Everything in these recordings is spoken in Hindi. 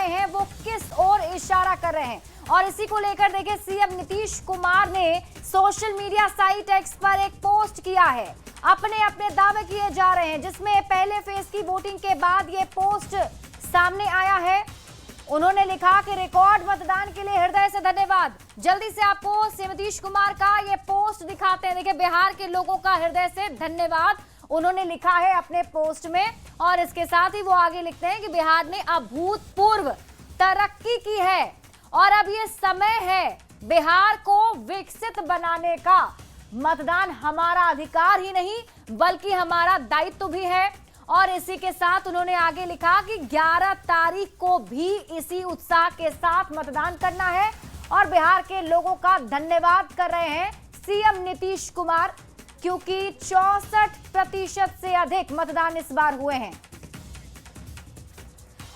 हैं वो किस ओर इशारा कर रहे हैं। और इसी को लेकर देखिए सीएम नीतीश कुमार ने सोशल मीडिया साइट एक्स पर एक पोस्ट किया है। अपने अपने दावे किए जा रहे हैं, जिसमें पहले फेज की वोटिंग के बाद ये पोस्ट सामने आया है। उन्होंने लिखा कि रिकॉर्ड मतदान के लिए हृदय से धन्यवाद। जल्दी से आपको सीएम नीतीश कुमार का ये पोस्ट दिखाते हैं। देखिए बिहार के लोगों का हृदय से धन्यवाद उन्होंने लिखा है अपने पोस्ट में। और इसके साथ ही वो आगे लिखते हैं कि बिहार ने अभूतपूर्व तरक्की की है और अब ये समय है बिहार को विकसित बनाने का। मतदान हमारा अधिकार ही नहीं बल्कि हमारा दायित्व भी है। और इसी के साथ उन्होंने आगे लिखा कि 11 तारीख को भी इसी उत्साह के साथ मतदान करना है और बिहार के लोगों का धन्यवाद कर रहे हैं सीएम नीतीश कुमार, क्योंकि 64% से अधिक मतदान इस बार हुए हैं।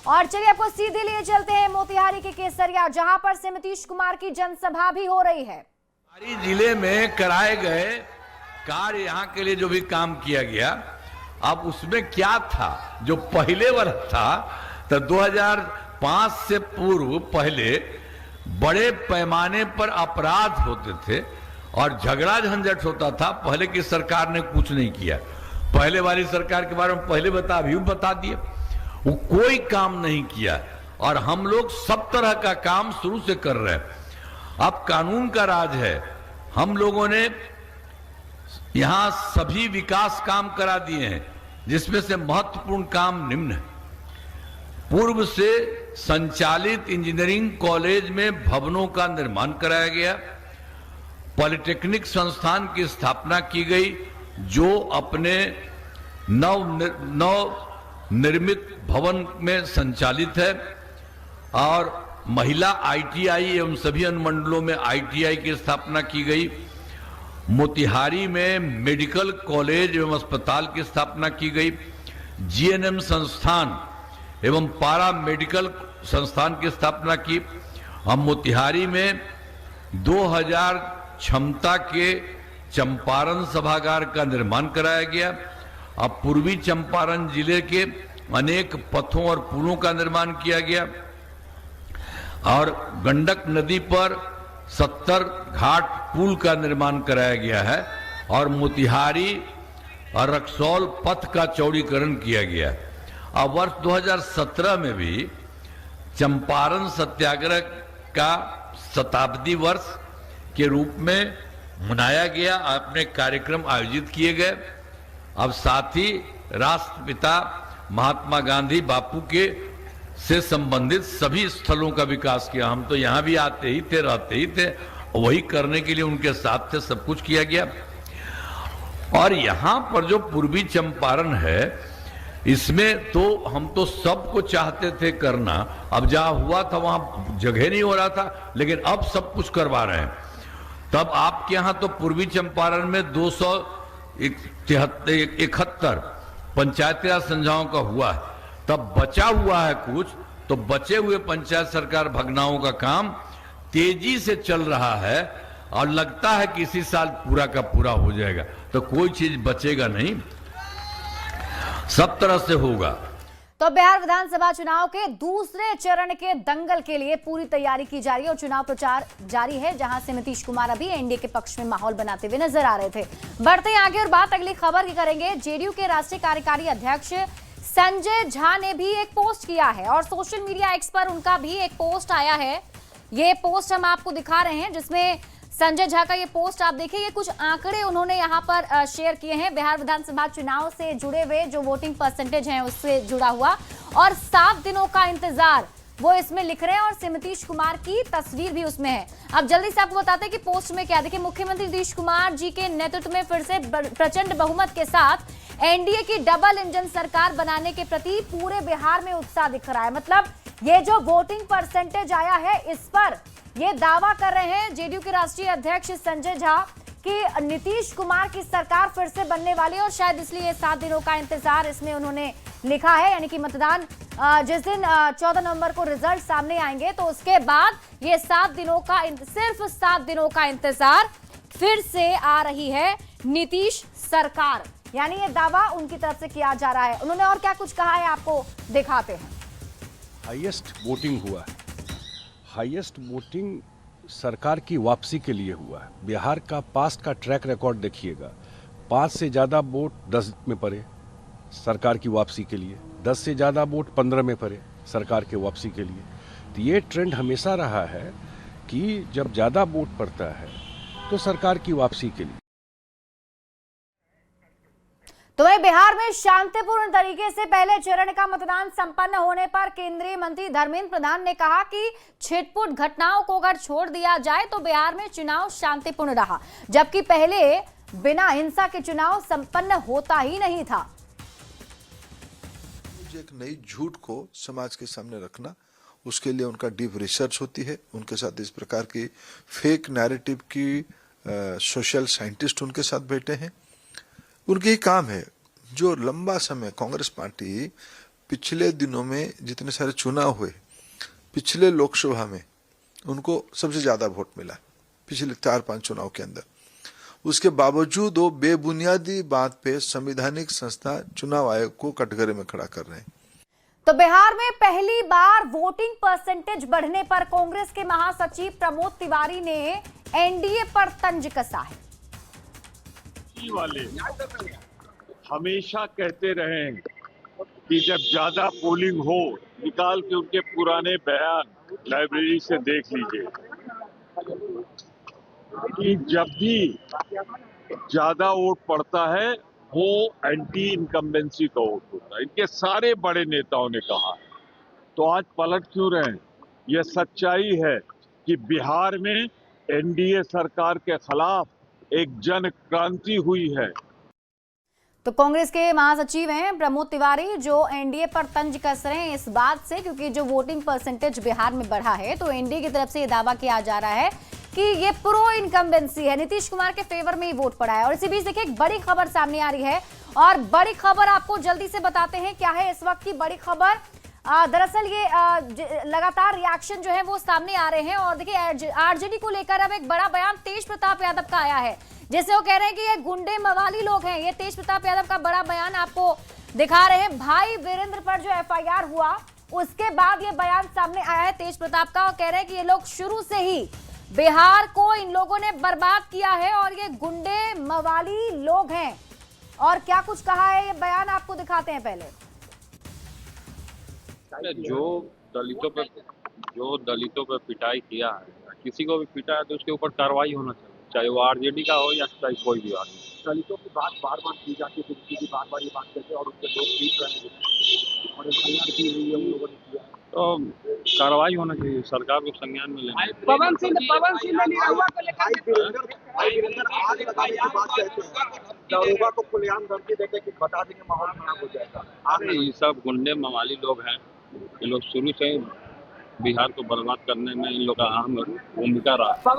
और चलिए आपको सीधे लिए चलते हैं मोतिहारी के केसरिया, जहां पर सीएम नीतीश कुमार की जनसभा भी हो रही है। जिले में कराए गए कार्य, यहाँ के लिए जो भी काम किया गया, अब उसमें क्या था जो पहले वर्ष था, तो 2005 से पूर्व पहले बड़े पैमाने पर अपराध होते थे और झगड़ा झंझट होता था। पहले की सरकार ने कुछ नहीं किया। पहले वाली सरकार के बारे में पहले अभी बता दिए, वो कोई काम नहीं किया और हम लोग सब तरह का काम शुरू से कर रहे हैं। अब कानून का राज है। हम लोगों ने यहां सभी विकास काम करा दिए हैं, जिसमें से महत्वपूर्ण काम निम्न है। पूर्व से संचालित इंजीनियरिंग कॉलेज में भवनों का निर्माण कराया गया। पॉलिटेक्निक संस्थान की स्थापना की गई, जो अपने नव निर्मित भवन में संचालित है। और महिला आईटीआई एवं सभी अनुमंडलों में आईटीआई की स्थापना की गई। मोतिहारी में मेडिकल कॉलेज एवं अस्पताल की स्थापना की गई। जीएनएम संस्थान एवं पारा मेडिकल संस्थान की स्थापना की। हम मोतिहारी में 2000 क्षमता के चंपारण सभागार का निर्माण कराया गया। अब पूर्वी चंपारण जिले के अनेक पथों और पुलों का निर्माण किया गया और गंडक नदी पर 70 घाट पुल का निर्माण कराया गया है और मोतिहारी और रक्सौल पथ का चौड़ीकरण किया गया। अब वर्ष 2017 में भी चंपारण सत्याग्रह का शताब्दी वर्ष के रूप में मनाया गया। अपने कार्यक्रम आयोजित किए गए। अब साथ ही राष्ट्रपिता महात्मा गांधी बापू के से संबंधित सभी स्थलों का विकास किया। हम तो यहाँ भी आते ही थे, रहते ही थे, वही करने के लिए उनके साथ थे। सब कुछ किया गया। और यहाँ पर जो पूर्वी चंपारण है, इसमें तो हम तो सबको चाहते थे करना। अब जहाँ हुआ था वहाँ जगह नहीं हो रहा था, लेकिन अब सब कुछ करवा रहे हैं। तब आपके यहाँ तो पूर्वी चंपारण में 271 पंचायती राज संस्थाओं का हुआ है। तब बचा हुआ है कुछ, तो बचे हुए पंचायत सरकार भगनाओं का काम तेजी से चल रहा है और लगता है कि इसी साल पूरा का पूरा हो जाएगा। तो कोई चीज बचेगा नहीं, सब तरह से होगा। तो बिहार विधानसभा चुनाव के दूसरे चरण के दंगल के लिए पूरी तैयारी की जा रही है और चुनाव प्रचार जारी है, जहां से नीतीश कुमार अभी एनडीए के पक्ष में माहौल बनाते हुए नजर आ रहे थे। बढ़ते हैं आगे और बात अगली खबर की करेंगे। जेडीयू के राष्ट्रीय कार्यकारी अध्यक्ष संजय झा ने भी एक पोस्ट किया है और सोशल मीडिया एक्स पर उनका भी एक पोस्ट आया है। ये पोस्ट हम आपको दिखा रहे हैं, जिसमें संजय झा का ये पोस्ट आप देखिए। ये कुछ आंकड़े उन्होंने यहाँ पर शेयर किए हैं बिहार विधानसभा चुनाव से जुड़े हुए, जो वोटिंग परसेंटेज है उससे जुड़ा हुआ, और 7 दिनों का इंतजार वो इसमें लिख रहे हैं और नीतीश कुमार की तस्वीर भी उसमें है। अब जल्दी से आपको बताते हैं कि पोस्ट में क्या। देखिए, मुख्यमंत्री नीतीश कुमार जी के नेतृत्व में फिर से प्रचंड बहुमत के साथ एनडीए की डबल इंजन सरकार बनाने के प्रति पूरे बिहार में उत्साह दिख रहा है। मतलब ये जो वोटिंग परसेंटेज आया है, इस पर ये दावा कर रहे हैं जेडीयू के राष्ट्रीय अध्यक्ष संजय झा कि नीतीश कुमार की सरकार फिर से बनने वाली है और शायद इसलिए 7 दिनों का इंतजार इसमें उन्होंने लिखा है। यानी कि मतदान जिस दिन 14 नवंबर को रिजल्ट सामने आएंगे, तो उसके बाद ये 7 दिनों का सिर्फ 7 दिनों का इंतजार फिर से आ रही है नीतीश सरकार। यानी ये दावा उनकी तरफ से किया जा रहा है। उन्होंने और क्या कुछ कहा है आपको दिखाते हैं। हाईएस्ट वोटिंग हुआ है। हाईएस्ट वोटिंग सरकार की वापसी के लिए हुआ है। बिहार का पास्ट का ट्रैक रिकॉर्ड देखिएगा, 5 से ज़्यादा वोट 10 में पड़े सरकार की वापसी के लिए, 10 से ज़्यादा वोट 15 में पड़े सरकार के वापसी के लिए। तो ये ट्रेंड हमेशा रहा है कि जब ज़्यादा वोट पड़ता है तो सरकार की वापसी के लिए। तो वहीं बिहार में शांतिपूर्ण तरीके से पहले चरण का मतदान संपन्न होने पर केंद्रीय मंत्री धर्मेंद्र प्रधान ने कहा कि छिटपुट घटनाओं को अगर छोड़ दिया जाए तो बिहार में चुनाव शांतिपूर्ण रहा, जबकि पहले बिना हिंसा के चुनाव संपन्न होता ही नहीं था। एक नई झूठ को समाज के सामने रखना, उसके लिए उनका डीप रिसर्च होती है। उनके साथ इस प्रकार की फेक नैरेटिव की सोशल साइंटिस्ट उनके साथ बैठे हैं। उनके ही काम है। जो लंबा समय कांग्रेस पार्टी पिछले दिनों में जितने सारे चुनाव हुए, पिछले लोकसभा में उनको सबसे ज्यादा वोट मिला पिछले 4-5 चुनाव के अंदर। उसके बावजूद वो बेबुनियादी बात पे संवैधानिक संस्था चुनाव आयोग को कटघरे में खड़ा कर रहे हैं। तो बिहार में पहली बार वोटिंग परसेंटेज बढ़ने पर कांग्रेस के महासचिव प्रमोद तिवारी ने एनडीए पर तंज कसा है। वाले हमेशा कहते रहे हैं कि जब ज्यादा पोलिंग हो, निकाल के उनके पुराने बयान लाइब्रेरी से देख लीजिए कि जब भी ज्यादा वोट पड़ता है वो एंटी इनकम्बेंसी का वोट होता है। इनके सारे बड़े नेताओं ने कहा। तो आज पलट क्यों रहे हैं? यह सच्चाई है कि बिहार में एनडीए सरकार के खिलाफ एक जन क्रांति हुई है। तो कांग्रेस के महासचिव हैं प्रमोद तिवारी, जो एनडीए पर तंज कस रहे हैं इस बात से, क्योंकि जो वोटिंग परसेंटेज बिहार में बढ़ा है तो एनडीए की तरफ से ये दावा किया जा रहा है कि ये प्रो इनकम्बेंसी है, नीतीश कुमार के फेवर में ही वोट पड़ा है। और इसी बीच देखिए एक बड़ी खबर सामने आ रही है, और बड़ी खबर आपको जल्दी से बताते हैं क्या है इस वक्त की बड़ी खबर। दरअसल ये लगातार रिएक्शन जो है वो सामने आ रहे हैं, और देखिए आरजेडी को लेकर अब एक बड़ा बयान तेज प्रताप यादव का आया है, जैसे वो कह रहे हैं कि ये गुंडे मवाली लोग हैं। ये तेज प्रताप यादव का बड़ा बयान आपको दिखा रहे हैं। भाई वीरेंद्र पर जो एफआईआर हुआ उसके बाद ये बयान सामने आया है तेज प्रताप का, और कह रहे हैं कि ये लोग शुरू से ही बिहार को इन लोगों ने बर्बाद किया है और ये गुंडे मवाली लोग हैं। और क्या कुछ कहा है ये बयान आपको दिखाते हैं पहले। जो दलितों पे पिटाई किया है, किसी को भी पिटा है तो उसके ऊपर कार्रवाई होना चाहिए, चाहे वो आरजेडी का हो या चाहे कोई भी आदमी। दलितों की बात बार बार की जाती है, किसी की बार बार ये बात करते हैं और उनके लोग पीट रहे हैं और एफआईआर की हुई है उन लोगों ने किया, तो कार्रवाई होना चाहिए, सरकार को संज्ञान में लेना। पवन सिंह ने निरहुआ को लेकर आग लगाने की बात कहते हैं, निरहुआ को खुलेआम धमकी देते कि बता देंगे माहौल खराब हो जाएगा। अरे ये सब गुंडे मवाली लोग हैं, ये लोग शुरू से बिहार को बर्बाद करने में इन लोग का अहम भूमिका रहा।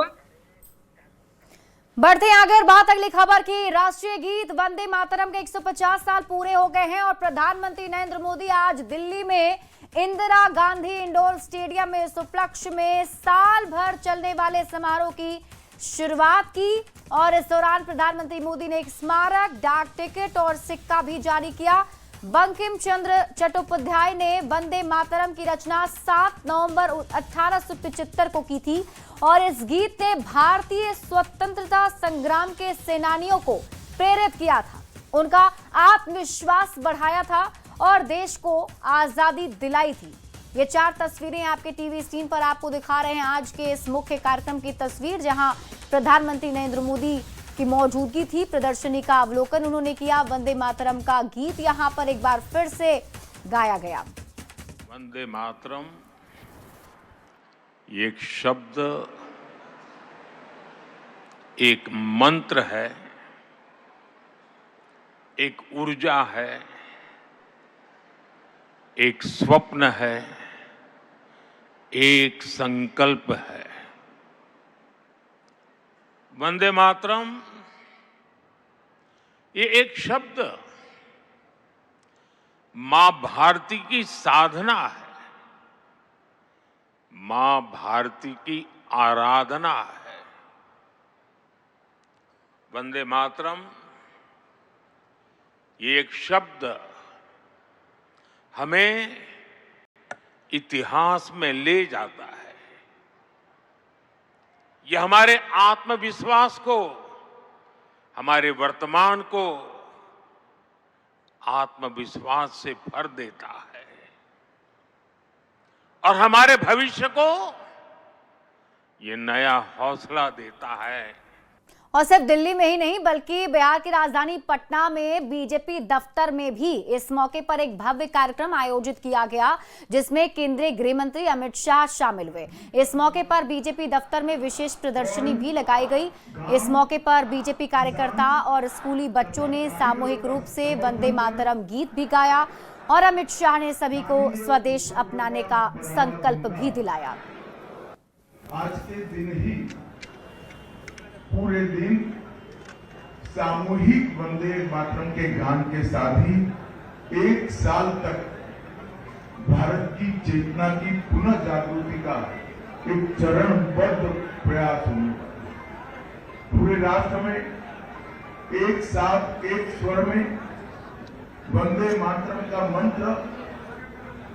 बढ़ते हैं आगे, बात अगली खबर की। राष्ट्रीय गीत वंदे मातरम के 150 साल पूरे हो गए हैं, और प्रधानमंत्री नरेंद्र मोदी आज दिल्ली में इंदिरा गांधी इंडोर स्टेडियम में इस उपलक्ष्य में साल भर चलने वाले समारोह की शुरुआत की। और इस दौरान प्रधानमंत्री मोदी ने एक स्मारक, डाक टिकट और सिक्का भी जारी किया। बंकिम चंद्र चट्टोपाध्याय ने वंदे मातरम की रचना 7 नवंबर 1875 को की थी, और इस गीत ने भारतीय स्वतंत्रता संग्राम के सेनानियों को प्रेरित किया था, उनका आत्मविश्वास बढ़ाया था और देश को आजादी दिलाई थी। ये 4 तस्वीरें आपके टीवी स्क्रीन पर आपको दिखा रहे हैं आज के इस मुख्य कार्यक्रम की तस्वीर, जहां प्रधानमंत्री नरेंद्र मोदी की मौजूदगी थी। प्रदर्शनी का अवलोकन उन्होंने किया। वंदे मातरम का गीत यहां पर एक बार फिर से गाया गया। वंदे मातरम एक शब्द, एक मंत्र है, एक ऊर्जा है, एक स्वप्न है, एक संकल्प है। वंदे मातरम ये एक शब्द मां भारती की साधना है, मां भारती की आराधना है। वंदे मातरम ये एक शब्द हमें इतिहास में ले जाता है। यह हमारे आत्मविश्वास को, हमारे वर्तमान को आत्मविश्वास से भर देता है और हमारे भविष्य को ये नया हौसला देता है। और सिर्फ दिल्ली में ही नहीं बल्कि बिहार की राजधानी पटना में बीजेपी दफ्तर में भी इस मौके पर एक भव्य कार्यक्रम आयोजित किया गया, जिसमें केंद्रीय गृह मंत्री अमित शाह शामिल हुए। इस मौके पर बीजेपी दफ्तर में विशेष प्रदर्शनी भी लगाई गई। इस मौके पर बीजेपी कार्यकर्ता और स्कूली बच्चों ने सामूहिक रूप से वंदे मातरम गीत भी गाया और अमित शाह ने सभी को स्वदेश अपनाने का संकल्प भी दिलाया। आज के दिन ही पूरे दिन सामूहिक वंदे मातरम के गान के साथ ही 1 साल तक भारत की चेतना की पुनः जागृति का एक चरणबद्ध प्रयास होगा। पूरे राष्ट्र में एक साथ एक स्वर में वंदे मातरम का मंत्र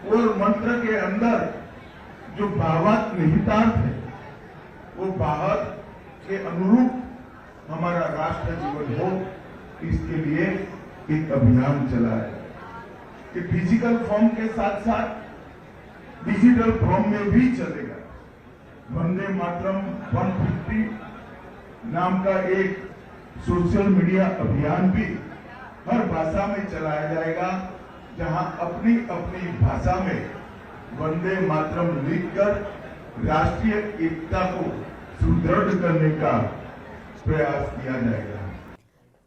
और मंत्र के अंदर जो भावार्थ निहितार्थ है वो भावार्थ के अनुरूप हमारा राष्ट्र जीवन हो, इसके लिए एक अभियान चला है कि फिजिकल फॉर्म के साथ साथ डिजिटल फॉर्म में भी चलेगा। वंदे मातरम 150 नाम का एक सोशल मीडिया अभियान भी हर भाषा में चलाया जाएगा, जहां अपनी अपनी भाषा में वंदे मातरम लिखकर राष्ट्रीय एकता को सुदृढ़ करने का प्रयास किया जाएगा।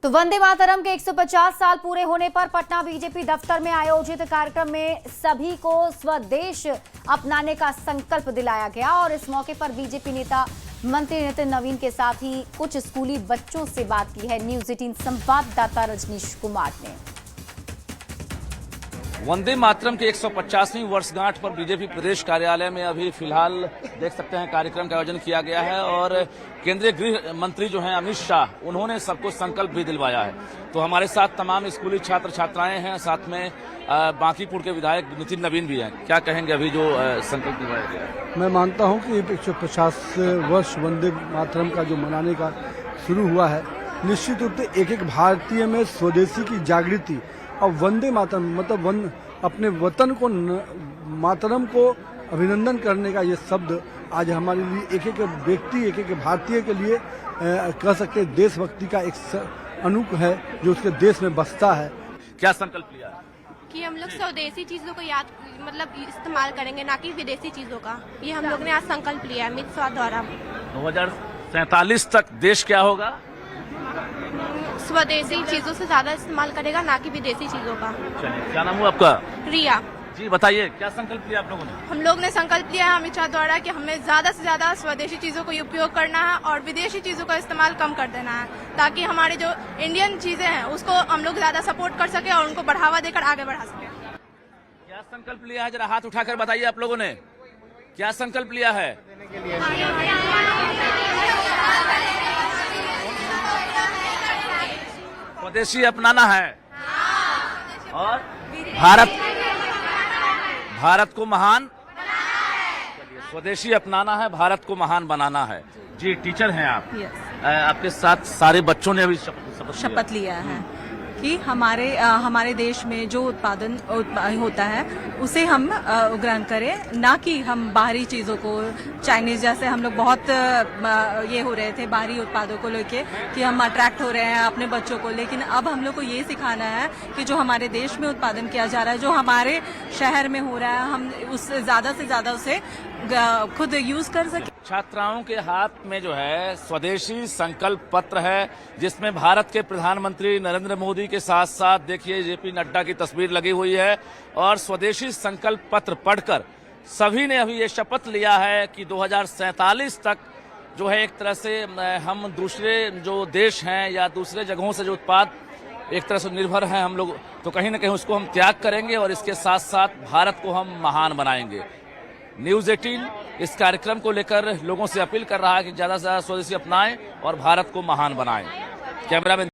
तो वंदे मातरम के 150 साल पूरे होने पर पटना बीजेपी दफ्तर में आयोजित कार्यक्रम में सभी को स्वदेश अपनाने का संकल्प दिलाया गया और इस मौके पर बीजेपी नेता मंत्री नितिन नवीन के साथ ही कुछ स्कूली बच्चों से बात की है न्यूज़ 18 संवाददाता रजनीश कुमार ने। वंदे मातरम के 150वीं वर्षगांठ पर बीजेपी प्रदेश कार्यालय में अभी फिलहाल देख सकते हैं कार्यक्रम का आयोजन किया गया है और केंद्रीय गृह मंत्री जो हैं अमित शाह, उन्होंने सबको संकल्प भी दिलवाया है। तो हमारे साथ तमाम स्कूली छात्र छात्राएं हैं, साथ में बांकीपुर के विधायक नितिन नवीन भी हैं। क्या कहेंगे अभी जो संकल्प दिलवाया गया है? मैं मानता हूं कि 150 वर्ष वंदे मातरम का जो मनाने का शुरू हुआ है, निश्चित रूप से एक एक भारतीय में स्वदेशी की जागृति और वंदे मातरम मतलब अपने वतन को मातरम को अभिनंदन करने का ये शब्द आज हमारे लिए एक एक व्यक्ति एक एक भारतीय के लिए कह सकते देशभक्ति का एक अनूप है जो उसके देश में बसता है। क्या संकल्प लिया कि हम लोग स्वदेशी चीजों को मतलब इस्तेमाल करेंगे, ना कि विदेशी चीजों का। ये हम लोग ने आज संकल्प लिया है अमित शाह द्वारा। 2047 तक देश क्या होगा? स्वदेशी चीजों से ज्यादा इस्तेमाल करेगा, ना कि विदेशी चीजों का। क्या नाम हुआ आपका? रिया जी, बताइए क्या संकल्प लिया आप लोगों ने? हम लोग ने संकल्प लिया है अमित शाह द्वारा कि हमें ज्यादा से ज्यादा स्वदेशी चीजों को उपयोग करना है और विदेशी चीजों का इस्तेमाल कम कर देना है, ताकि हमारे जो इंडियन चीजें हैं उसको हम लोग ज्यादा सपोर्ट कर सके और उनको बढ़ावा देकर आगे बढ़ा सके। क्या संकल्प लिया है? जरा हाथ उठाकर बताइए आप लोगों ने क्या संकल्प लिया है? स्वदेशी अपनाना है और भारत को महान, स्वदेशी अपनाना है, भारत को महान बनाना है। जी, टीचर हैं आप। आपके साथ सारे बच्चों ने अभी शपथ लिया है कि हमारे देश में जो उत्पादन होता है उसे हम ग्रहण करें, ना कि हम बाहरी चीजों को, चाइनीज जैसे हम लोग बहुत ये हो रहे थे बाहरी उत्पादों को लेके कि हम अट्रैक्ट हो रहे हैं अपने बच्चों को। लेकिन अब हम लोग को ये सिखाना है कि जो हमारे देश में उत्पादन किया जा रहा है, जो हमारे शहर में हो रहा है, हम उससे ज्यादा से ज्यादा उसे खुद यूज कर सके। छात्राओं के हाथ में जो है स्वदेशी संकल्प पत्र है, जिसमें भारत के प्रधानमंत्री नरेंद्र मोदी के साथ साथ देखिए जेपी नड्डा की तस्वीर लगी हुई है और स्वदेशी संकल्प पत्र पढ़कर सभी ने अभी ये शपथ लिया है कि 2047 तक जो है एक तरह से हम दूसरे जो देश हैं या दूसरे जगहों से जो उत्पाद एक तरह से निर्भर हैं हम लोग, तो कहीं ना कहीं उसको हम त्याग करेंगे और इसके साथ साथ भारत को हम महान बनाएंगे। न्यूज़ 18 इस कार्यक्रम को लेकर लोगों से अपील कर रहा है कि ज्यादा से ज्यादा स्वदेशी अपनाएं और भारत को महान बनाएं। कैमरामैन